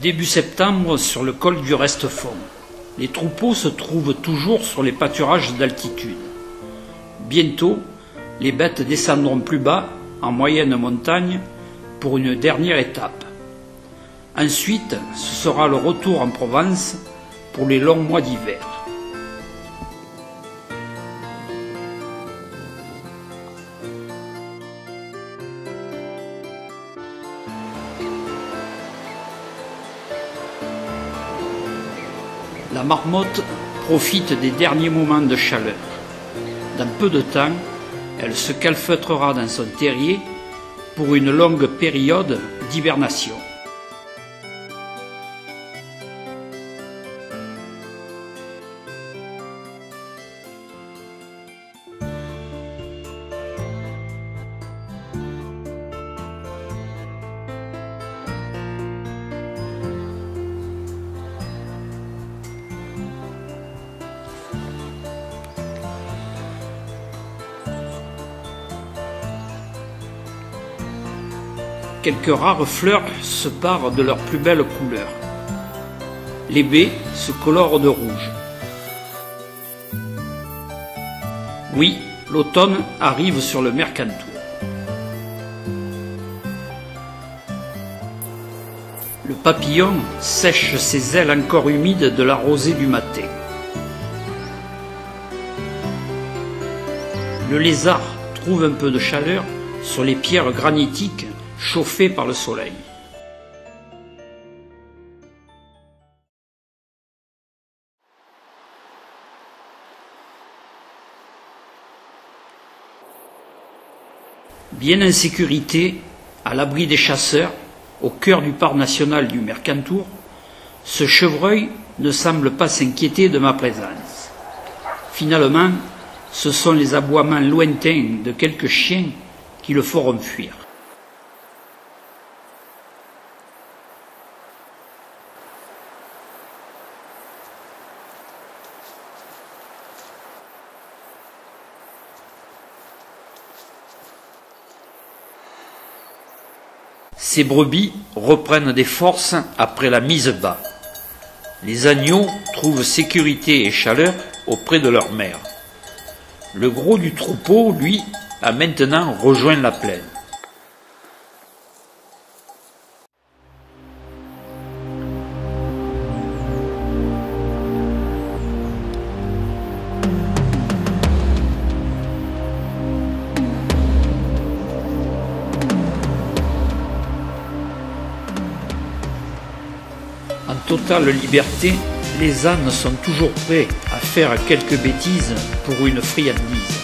Début septembre sur le col du Restefond. Les troupeaux se trouvent toujours sur les pâturages d'altitude. Bientôt, les bêtes descendront plus bas, en moyenne montagne, pour une dernière étape. Ensuite, ce sera le retour en Provence pour les longs mois d'hiver. La marmotte profite des derniers moments de chaleur. Dans peu de temps, elle se calfeutrera dans son terrier pour une longue période d'hibernation. Quelques rares fleurs se parent de leurs plus belles couleurs. Les baies se colorent de rouge. Oui, l'automne arrive sur le Mercantour. Le papillon sèche ses ailes encore humides de la rosée du matin. Le lézard trouve un peu de chaleur sur les pierres granitiques chauffées par le soleil. Bien en sécurité, à l'abri des chasseurs, au cœur du parc national du Mercantour, ce chevreuil ne semble pas s'inquiéter de ma présence. Finalement, ce sont les aboiements lointains de quelques chiens qui le feront fuir. Ces brebis reprennent des forces après la mise bas. Les agneaux trouvent sécurité et chaleur auprès de leur mère. Le gros du troupeau, lui, a maintenant rejoint la plaine. En totale liberté, les ânes sont toujours prêts à faire quelques bêtises pour une friandise.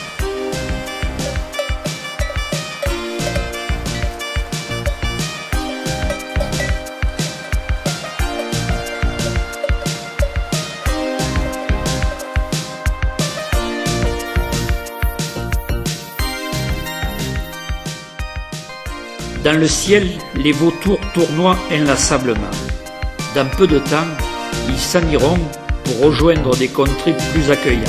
Dans le ciel, les vautours tournoient inlassablement. Dans peu de temps, ils s'en iront pour rejoindre des contrées plus accueillantes.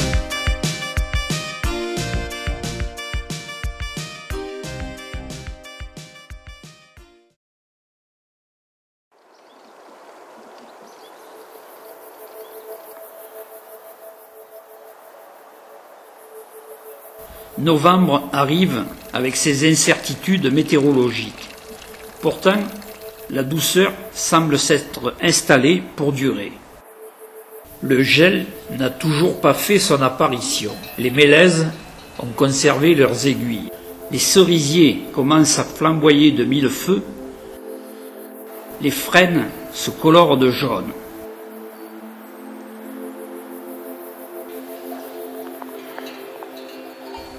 Novembre arrive avec ses incertitudes météorologiques. Pourtant, la douceur semble s'être installée pour durer. Le gel n'a toujours pas fait son apparition. Les mélèzes ont conservé leurs aiguilles. Les cerisiers commencent à flamboyer de mille feux. Les frênes se colorent de jaune.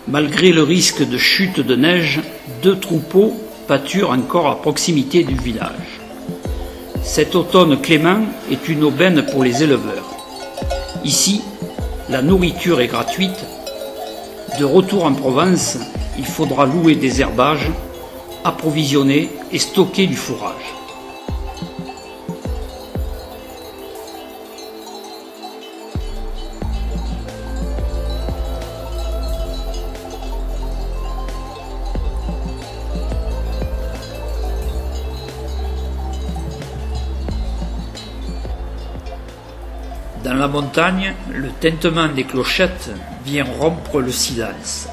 Malgré le risque de chute de neige, 2 troupeaux pâturent encore à proximité du village. Cet automne clément est une aubaine pour les éleveurs. Ici, la nourriture est gratuite. De retour en Provence, il faudra louer des herbages, approvisionner et stocker du fourrage. la montagne, le tintement des clochettes vient rompre le silence.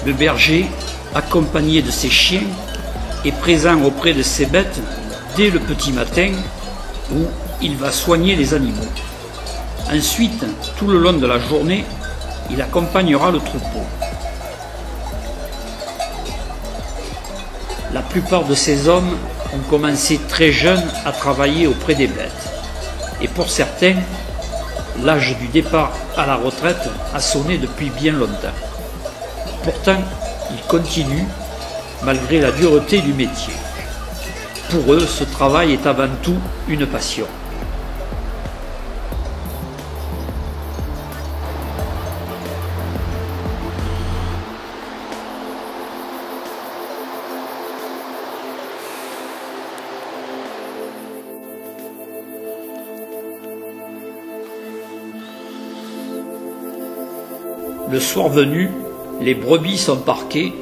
Le berger, accompagné de ses chiens, est présent auprès de ses bêtes dès le petit matin où il va soigner les animaux. Ensuite, tout le long de la journée, il accompagnera le troupeau. La plupart de ces hommes ont commencé très jeunes à travailler auprès des bêtes. Et pour certains, l'âge du départ à la retraite a sonné depuis bien longtemps. Pourtant, ils continuent malgré la dureté du métier. Pour eux, ce travail est avant tout une passion. Le soir venu, les brebis sont parquées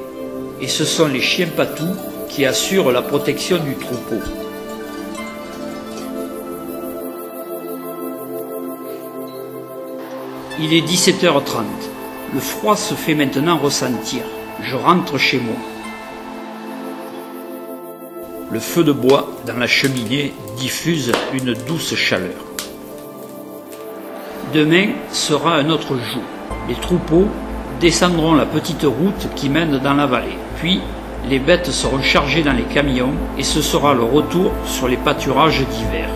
et ce sont les chiens patous qui assurent la protection du troupeau. Il est 17h30. Le froid se fait maintenant ressentir. Je rentre chez moi. Le feu de bois dans la cheminée diffuse une douce chaleur. Demain sera un autre jour. Les troupeaux descendront la petite route qui mène dans la vallée. Puis, les bêtes seront chargées dans les camions et ce sera le retour sur les pâturages d'hiver.